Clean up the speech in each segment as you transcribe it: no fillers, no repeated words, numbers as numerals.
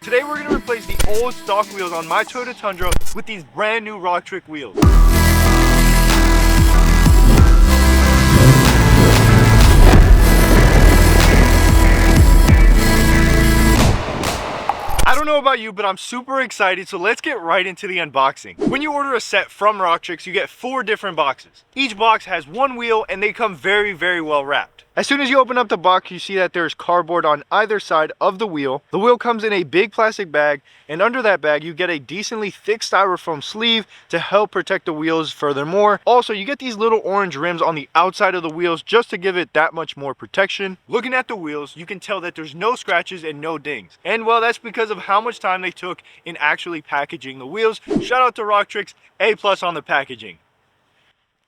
Today we're going to replace the old stock wheels on my Toyota Tundra with these brand new RockTrix wheels. I don't know about you, but I'm super excited, so let's get right into the unboxing. When you order a set from RockTrix, you get 4 different boxes. Each box has one wheel and they come very well wrapped. As soon as you open up the box, you see that there's cardboard on either side of the wheel. The wheel comes in a big plastic bag, and under that bag you get a decently thick styrofoam sleeve to help protect the wheels furthermore. Also, you get these little orange rims on the outside of the wheels just to give it that much more protection. Looking at the wheels, you can tell that there's no scratches and no dings. And well, that's because of how much time they took in actually packaging the wheels. Shout out to RockTrix, A+ on the packaging.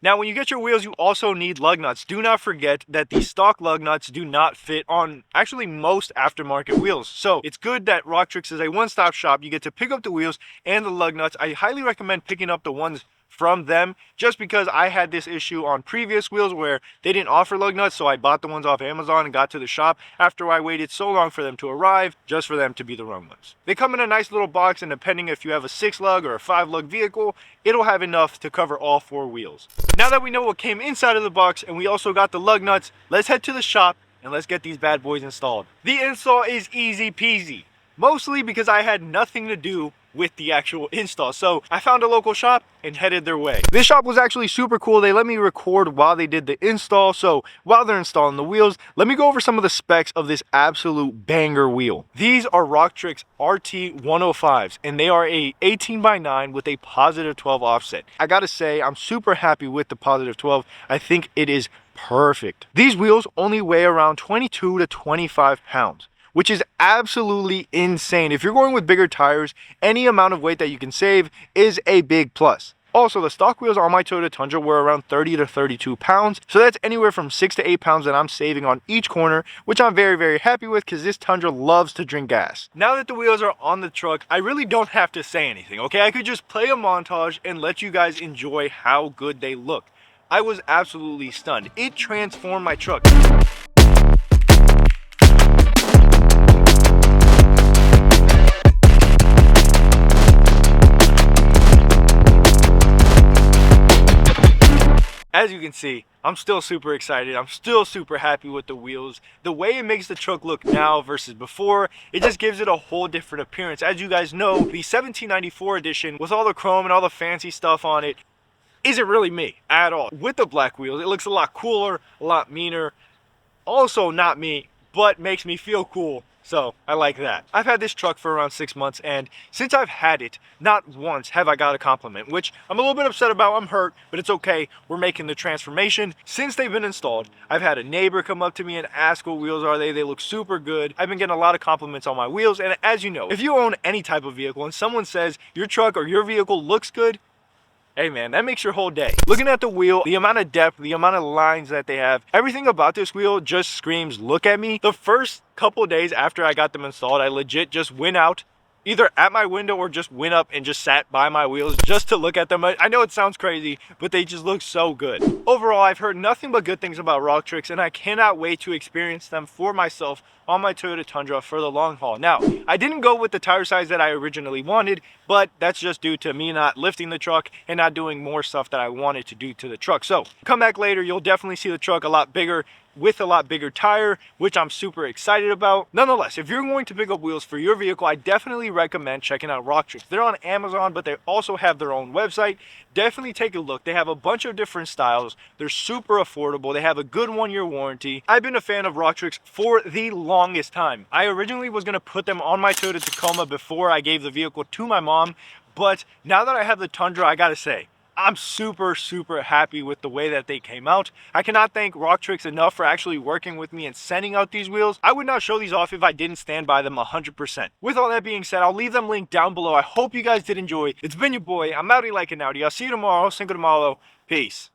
Now, when you get your wheels, you also need lug nuts. Do not forget that the stock lug nuts do not fit on actually most aftermarket wheels. So it's good that RockTrix is a one-stop shop. You get to pick up the wheels and the lug nuts. I highly recommend picking up the ones from them, just because I had this issue on previous wheels where they didn't offer lug nuts, so I bought the ones off Amazon and got to the shop after I waited so long for them to arrive, just for them to be the wrong ones. They come in a nice little box, and depending if you have a 6-lug or a 5-lug vehicle, it'll have enough to cover all 4 wheels. Now that we know what came inside of the box and we also got the lug nuts, let's head to the shop and let's get these bad boys installed. The install is easy peasy, mostly because I had nothing to do with the actual install. So I found a local shop and headed their way. This shop was actually super cool. They let me record while they did the install. So while they're installing the wheels, let me go over some of the specs of this absolute banger wheel. These are RockTrix RT 105s, and they are a 18x9 with a positive 12 offset. I gotta say, I'm super happy with the positive 12. I think it is perfect. These wheels only weigh around 22 to 25 pounds. Which is absolutely insane. If you're going with bigger tires, any amount of weight that you can save is a big plus. Also, the stock wheels on my Toyota Tundra were around 30 to 32 pounds, so that's anywhere from 6 to 8 pounds that I'm saving on each corner, which I'm very happy with because this Tundra loves to drink gas. Now that the wheels are on the truck, I really don't have to say anything, okay? I could just play a montage and let you guys enjoy how good they look. I was absolutely stunned. It transformed my truck. As you can see, I'm still super excited. I'm still super happy with the wheels. The way it makes the truck look now versus before, it just gives it a whole different appearance. As you guys know, the 1794 edition with all the chrome and all the fancy stuff on it isn't really me at all. With the black wheels, it looks a lot cooler, a lot meaner. Also not me, but makes me feel cool. So I like that. I've had this truck for around 6 months, and since I've had it, not once have I got a compliment, which I'm a little bit upset about. I'm hurt, but it's okay. We're making the transformation. Since they've been installed, I've had a neighbor come up to me and ask what wheels are they. They look super good. I've been getting a lot of compliments on my wheels, and as you know, if you own any type of vehicle and someone says your truck or your vehicle looks good, hey man, that makes your whole day. Looking at the wheel, the amount of depth, the amount of lines that they have, everything about this wheel just screams, look at me. The first couple days after I got them installed, I legit just went out, either at my window or just went up and just sat by my wheels just to look at them. I know it sounds crazy, but they just look so good. Overall, I've heard nothing but good things about RockTrix, and I cannot wait to experience them for myself on my Toyota Tundra for the long haul. Now, I didn't go with the tire size that I originally wanted, but that's just due to me not lifting the truck and not doing more stuff that I wanted to do to the truck. So come back later, you'll definitely see the truck a lot bigger with a lot bigger tire, which I'm super excited about. Nonetheless, if you're going to pick up wheels for your vehicle, I definitely recommend checking out RockTrix. They're on Amazon, but they also have their own website. Definitely take a look. They have a bunch of different styles. They're super affordable. They have a good 1-year warranty. I've been a fan of RockTrix for the longest time. I originally was going to put them on my Toyota Tacoma before I gave the vehicle to my mom, but now that I have the Tundra, I gotta say, I'm super happy with the way that they came out. I cannot thank RockTrix enough for actually working with me and sending out these wheels. I would not show these off if I didn't stand by them 100%. With all that being said, I'll leave them linked down below. I hope you guys did enjoy. It's been your boy. I'm outie like an outie. I'll see you tomorrow. Cinco de Malo. Peace.